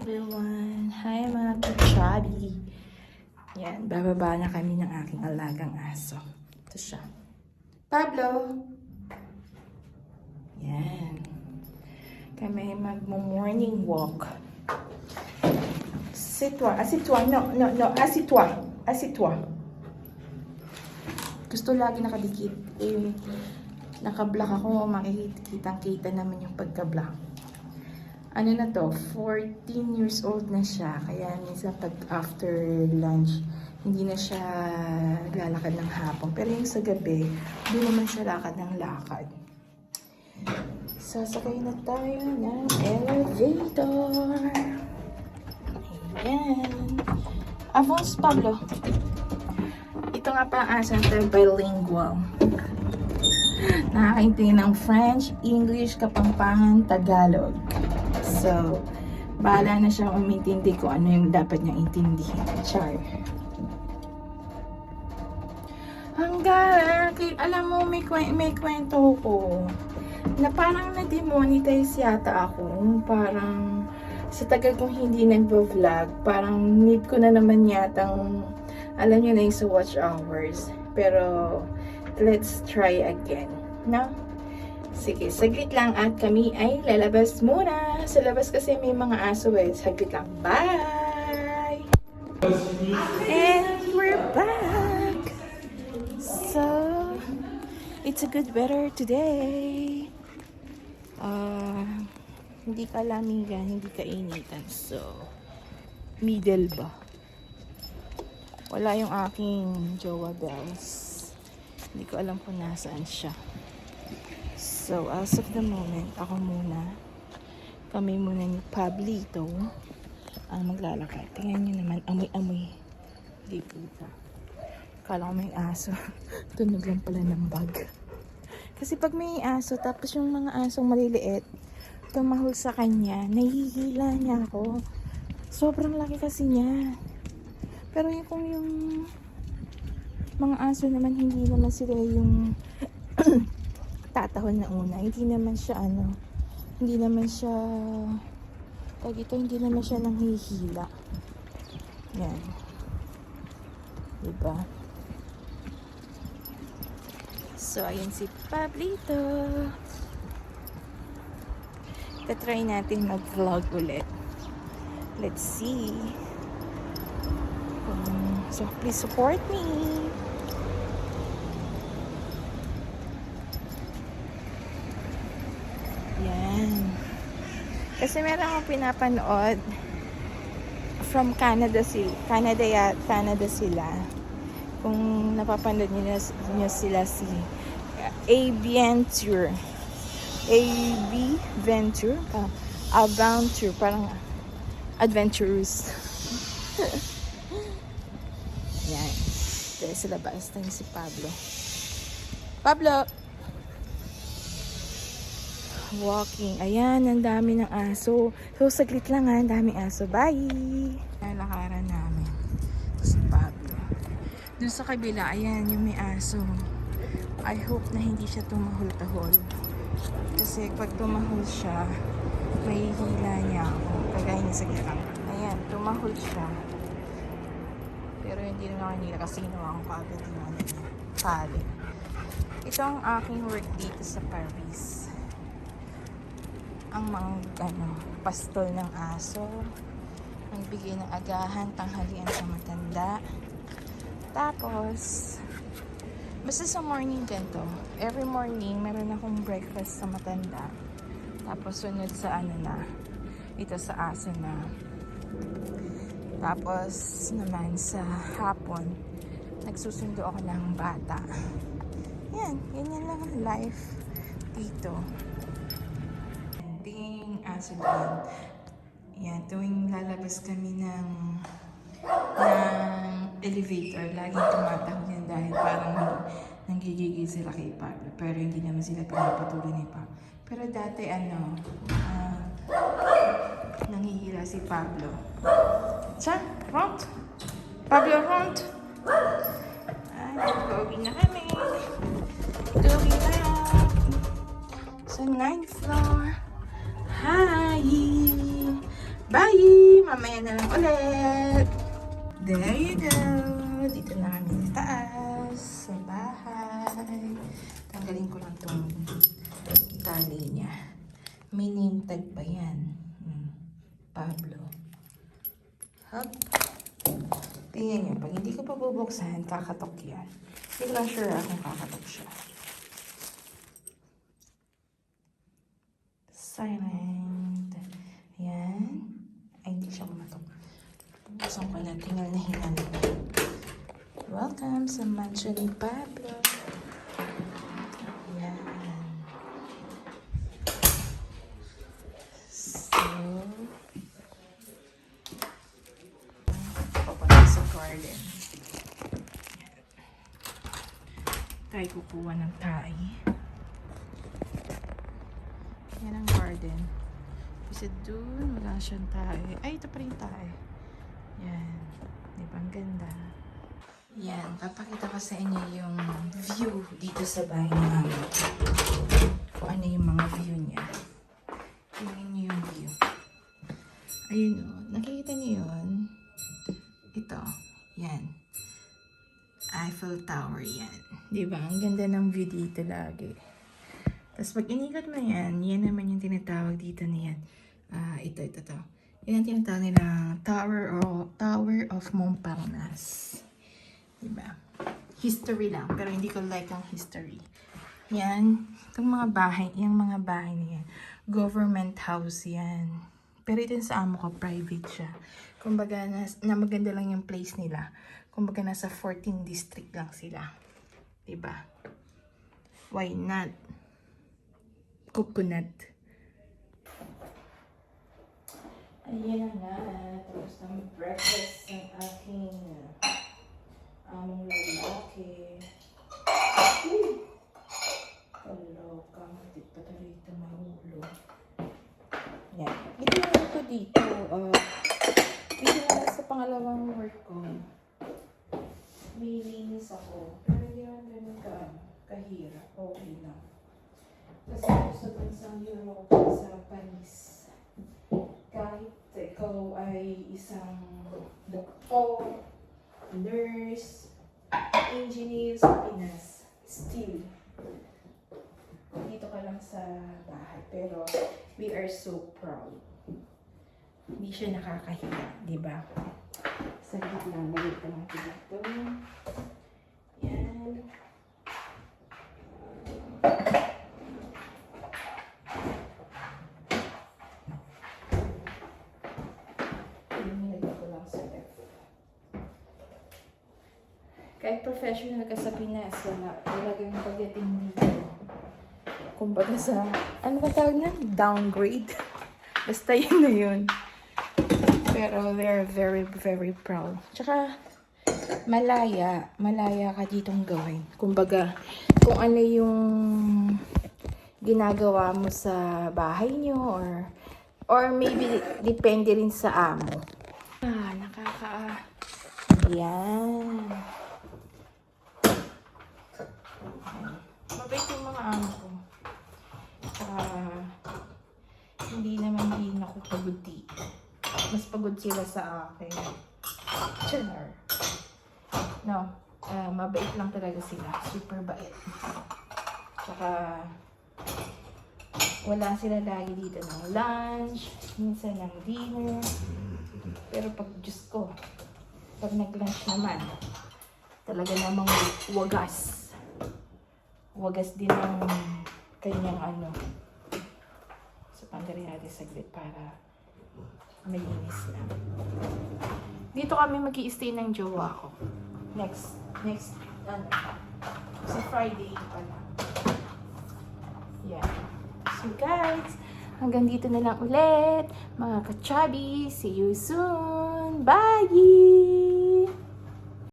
everyone! Hi mga kachabi! Yan, bababa na kami ng aking alagang aso. Ito siya. Pablo! Yan. Kami mag-morning walk. Asitwa, asitwa, no, asitwa. Gusto lagi nakadikit. Naka-block ako, makikitang-kita naman yung pagka-block. Ano na to, 14 years old na siya, kaya minsan pag after lunch, hindi na siya lalakad ng hapon. Pero yung sa gabi, hindi naman siya lakad ng lakad. Sasakay na tayo ng elevator. Ayan. Avons, Pablo. Ito nga pa ang asan tayo, bilingual. Nakakaintindi ng French, English, Kapampangan, Tagalog. So, bahala na siya umintindi kung ano yung dapat niyang intindihin. Char. Hanggang, alam mo, may kwento ko na parang na-demonetize yata ako. Parang sa tagal kong hindi nagvo-vlog, parang need ko na naman yatang, alam niyo na yung sa watch hours. Pero, let's try again. No? Sige, saglit lang at kami ay lalabas muna. Sa labas kasi may mga aso eh. Saglit lang. Bye! And we're back! So, it's a good weather today. Hindi kalamigan, hindi kainitan. So, middle ba? Wala yung aking jowa bells. Hindi ko alam kung nasaan siya. So, as of the moment, ako muna. Kami muna ni Pablito ang maglalakad. Tingnan nyo naman, amoy-amoy. Hindi puta. Kala ko may aso. Tunog lang pala ng bag. Kasi pag may aso, tapos yung mga asong maliliit, tumahol sa kanya, nahihila niya ako. Sobrang laki kasi niya. Pero yung kung yung mga aso naman, hindi naman sila yung tatahol na una. Hindi naman siya hindi naman siya hindi naman siya nanghihila. Yan. Diba? So, ayun si Pablito. Tatry natin mag-vlog ulit. Let's see. So, please support me. Yan. Kasi meron akong pinapanood from Canada sila. Kung napapanood niyo sila si AB Venture. AB Venture. Adventure. Parang adventurous. Yan. Dahil sa labas tayo si Pablo. Pablo! Walking. Ayan, ang dami ng aso. So, saglit lang ha, ang daming aso. Bye! Lalakaran namin. Si Pablo. Doon sa kabila, ayan, yung may aso. I hope na hindi siya tumahol-tahol. Kasi pag tumahol siya, may hila niya ako. Kagaya niya sa gitang. Ayan, tumahol siya. Pero hindi rin ako nila kasi ginawa akong kagad yung tali. Ito ang aking work dito sa Paris. Ang mga pastol ng aso, magbigay ng agahan, tanghalian sa matanda. Tapos, basta sa morning ganito, every morning meron akong breakfast sa matanda. Tapos sunod sa ito sa aso na. Tapos naman sa hapon, nagsusundo ako ng bata. Yan, ganyan lang ang life dito. Aso din. Yan, tuwing lalabas kami ng elevator, laging tumatahol yan dahil parang nanggigigil sila kay Pablo. Pero hindi naman sila pinapatuloy ni Pablo. Pero dati nanghihila si Pablo. Siya, ront! Pablo, ront! Ay, gawin na kami. Gawin na. Sa 9th floor. Hi! Bye! Mamaya na lang ulit. There you go. Dito na kami sa taas, sa bahay. Tanggalin ko lang itong tali niya. May name tag pa yan. Pablo. Hop. Tingnan niyo, pag hindi ko pa bubuksan, kakatok yan. Hindi ko lang sure kung kakatok siya. Silent. Ayan. Ay, hindi siya kumatok. Buksan ko na, tingal na hingal. Welcome sa mansion ni Pablo. Ayan. So, papunta sa garden. Tayo kukuha ng tae. Yan ang garden. Kasi doon, wala siyang tae. Ay, ito pa rin tae. Yan. Di ba? Ang ganda. Yan. Papakita ko sa inyo yung view dito sa bahay namin. Kung ano yung mga view niya. Tingnan niyo yung view. Ayun o. Nakikita niyo yun? Ito. Yan. Eiffel Tower yan. Di ba? Ang ganda ng view dito lagi. Tapos pag inikot mo yan, yan naman yung tinatawag dito niyan. Ito. Yan ang tinatawag nila Tower of Montparnasse. Diba? History lang, pero hindi ko like ang history. Yan, itong mga bahay, yung mga bahay na yan. Government house yan. Pero ito sa amo ko, private siya. Kumbaga, na maganda lang yung place nila. Kumbaga, nasa 14th district lang sila. Diba? Why not? Coconut. Ayan na. Tapos na breakfast ng aking among lalaki. Kaloka. Matit pa talaga ito mahulog. Yan. Ito lang ito dito. Dito na sa pangalawang work ko. May linis ako. Pero hindi naman ganun kahirap. Okay lang. Kasi ako sa bansang Europe, sa Paris, kahit ikaw ay isang doktor, nurse, engineer sa Pinas, still, dito ka lang sa bahay. Pero we are so proud. Hindi siya nakakahiya, di ba? Saglit lang, maliit na lang dito. Yan. Kahit professional ka sa Pinas, wala talagang pagdating dito. Kumbaga sa, ano ba tawag na? Downgrade. Basta yun na yun. Pero they're very, very proud. Tsaka, malaya ka ditong gawin. Kumbaga, kung ano yung ginagawa mo sa bahay nyo, or maybe depende rin sa amo. Yan. Mabait yung mga amo ko. Hindi naman din ako pagod dito. Mas pagod sila sa akin. Char. No. Mabait lang talaga sila. Super bait. Tsaka, wala sila lagi dito ng lunch, minsan ng dinner. Pero pag Diyos ko, pag nag-lunch naman, talaga namang wagas. Wagas din ang kanyang ano. So, tanggalin natin saglit para malinis na. Dito kami mag-i-stay ng jowa ko. Next, ano, sa Friday pala. Yeah. So guys, hanggang dito na lang ulit. Mga ka-chubby, see you soon. Bye!